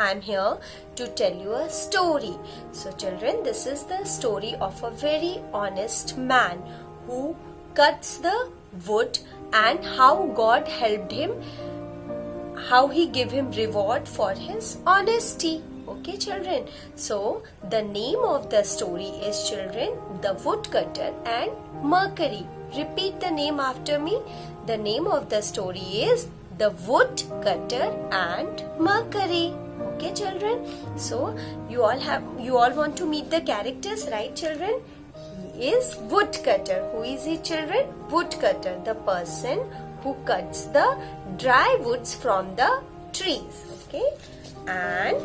I'm here to tell you a story. So children, this is the story of a very honest man who cuts the wood and how God helped him, how he gave him reward for his honesty. Okay children, so the name of the story is children, The Woodcutter and Mercury. Repeat the name after me. The name of the story is The Woodcutter and Mercury. Okay children, so you all want to meet the characters, right children? He is woodcutter. Who is he children? Woodcutter, the person who cuts the dry woods from the trees. Okay, and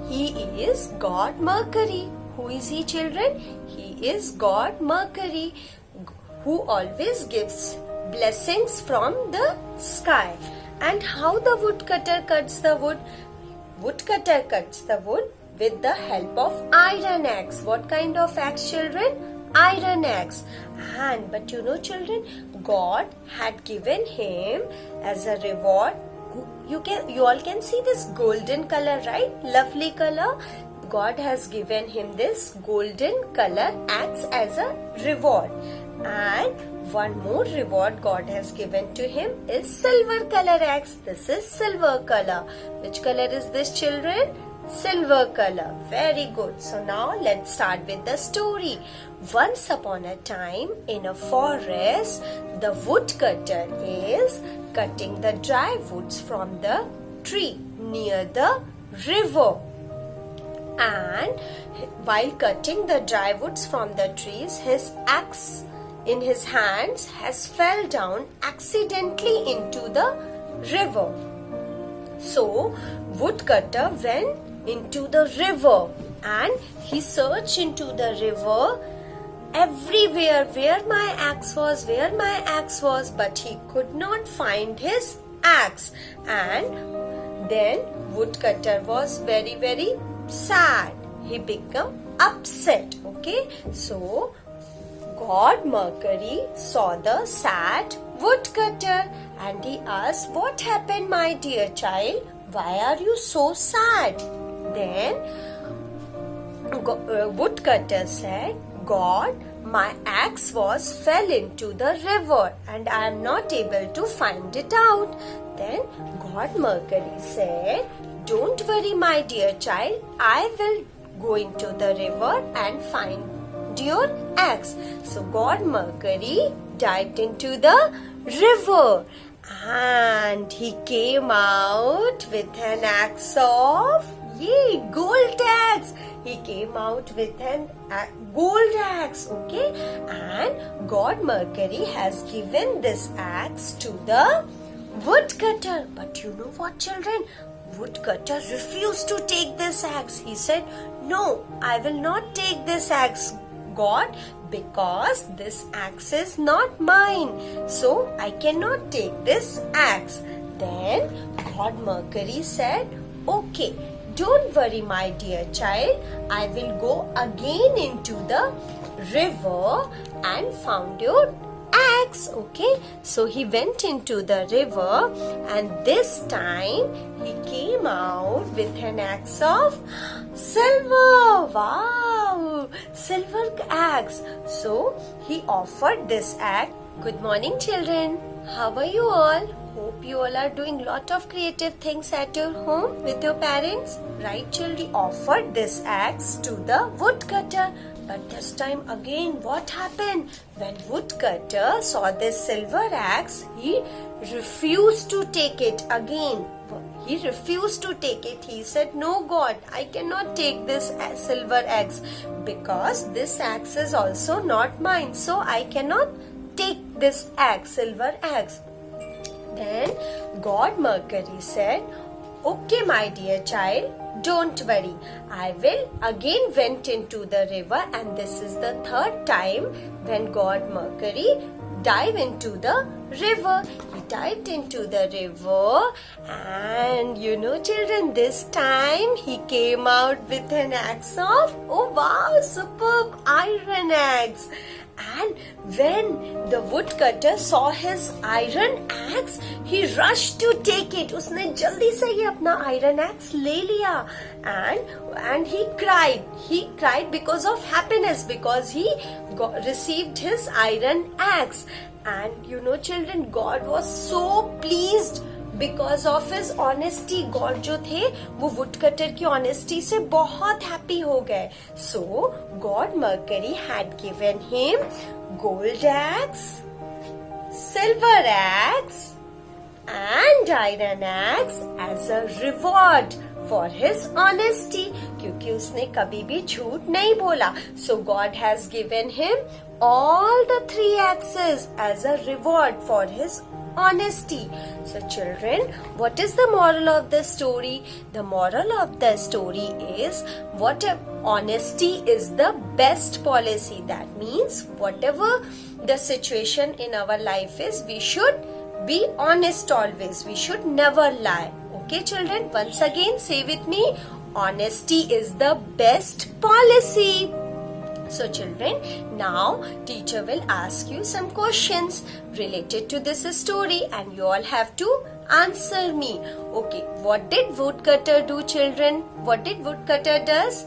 he is God Mercury. Who is he children? He is God Mercury, who always gives blessings from the sky. And how the woodcutter cuts the wood? Woodcutter cuts the wood with the help of iron axe. What kind of axe children? Iron axe. But you know children, God had given him as a reward. You all can see this golden color, right? Lovely color. God has given him this golden color axe as a reward. And one more reward God has given to him is silver color axe. This is silver color. Which color is this children? Silver color. Very good. So now let's start with the story. Once upon a time in a forest, the woodcutter is cutting the dry woods from the tree near the river. And while cutting the dry woods from the trees, his axe in his hands has fell down accidentally into the river. So woodcutter went into the river and he searched into the river everywhere where my axe was, but he could not find his axe. And then woodcutter was very, very sad. He became upset. Okay, so God Mercury saw the sad woodcutter and he asked, "What happened, my dear child? Why are you so sad?" Then woodcutter said, "God, my axe fell into the river and I am not able to find it out." Then God Mercury said, "Don't worry, my dear child. I will go into the river and find your axe." So God Mercury dived into the river and he came out with an axe of gold axe. He came out with an gold axe. Okay, and God Mercury has given this axe to the woodcutter. But you know what children? Woodcutter refused to take this axe. He said, "No, I will not take this axe, God, because this axe is not mine. So I cannot take this axe." Then God Mercury said, "Okay, don't worry, my dear child. I will go again into the river and found your axe." Okay, so he went into the river and this time he came out with an axe of silver. Wow, silver axe. So he offered this axe. Good morning children. How are you all? Hope you all are doing lot of creative things at your home with your parents. Right children, he offered this axe to the woodcutter. But this time again, what happened? When woodcutter saw this silver axe, he refused to take it again. He refused to take it. He said, "No God, I cannot take this silver axe because this axe is also not mine. So I cannot take this axe, silver axe." Then God Mercury said, "Okay, my dear child, don't worry. I will again went into the river," and this is the third time when God Mercury dived into the river. He dived into the river and you know children, this time he came out with an axe of, oh wow, superb iron axe. And when the woodcutter saw his iron axe, he rushed to take it. उसने जल्दी से ही अपना iron axe ले लिया. And he cried. He cried because of happiness, because he received his iron axe. And you know, children, God was so pleased because of his honesty. God जो थे वो woodcutter की honesty से बहुत happy हो गए. So God Mercury had given him gold axe, silver axe and iron axe as a reward for his honesty, क्योंकि उसने कभी भी झूठ नहीं बोला. So God has given him all the 3 axes as a reward for his honesty. So children, what is the moral of the story? The moral of the story is honesty is the best policy. That means whatever the situation in our life is, we should be honest always. We should never lie. Okay children, once again say with me, honesty is the best policy. So children, now teacher will ask you some questions related to this story and you all have to answer me. Okay, what did woodcutter do, children? What did woodcutter does?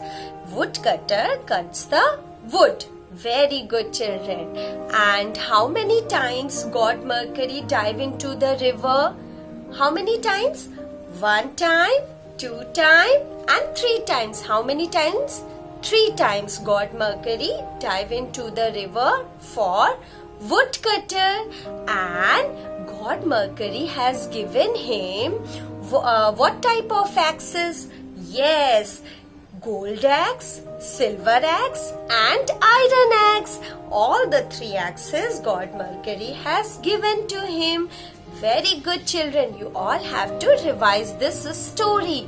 Woodcutter cuts the wood. Very good children. And how many times God Mercury dive into the river? How many times? 1 time, 2 times and 3 times. How many times? 3 times God Mercury dive into the river for woodcutter, and God Mercury has given him what type of axes? Yes, gold axe, silver axe and iron axe. All the 3 axes God Mercury has given to him. Very good children, you all have to revise this story.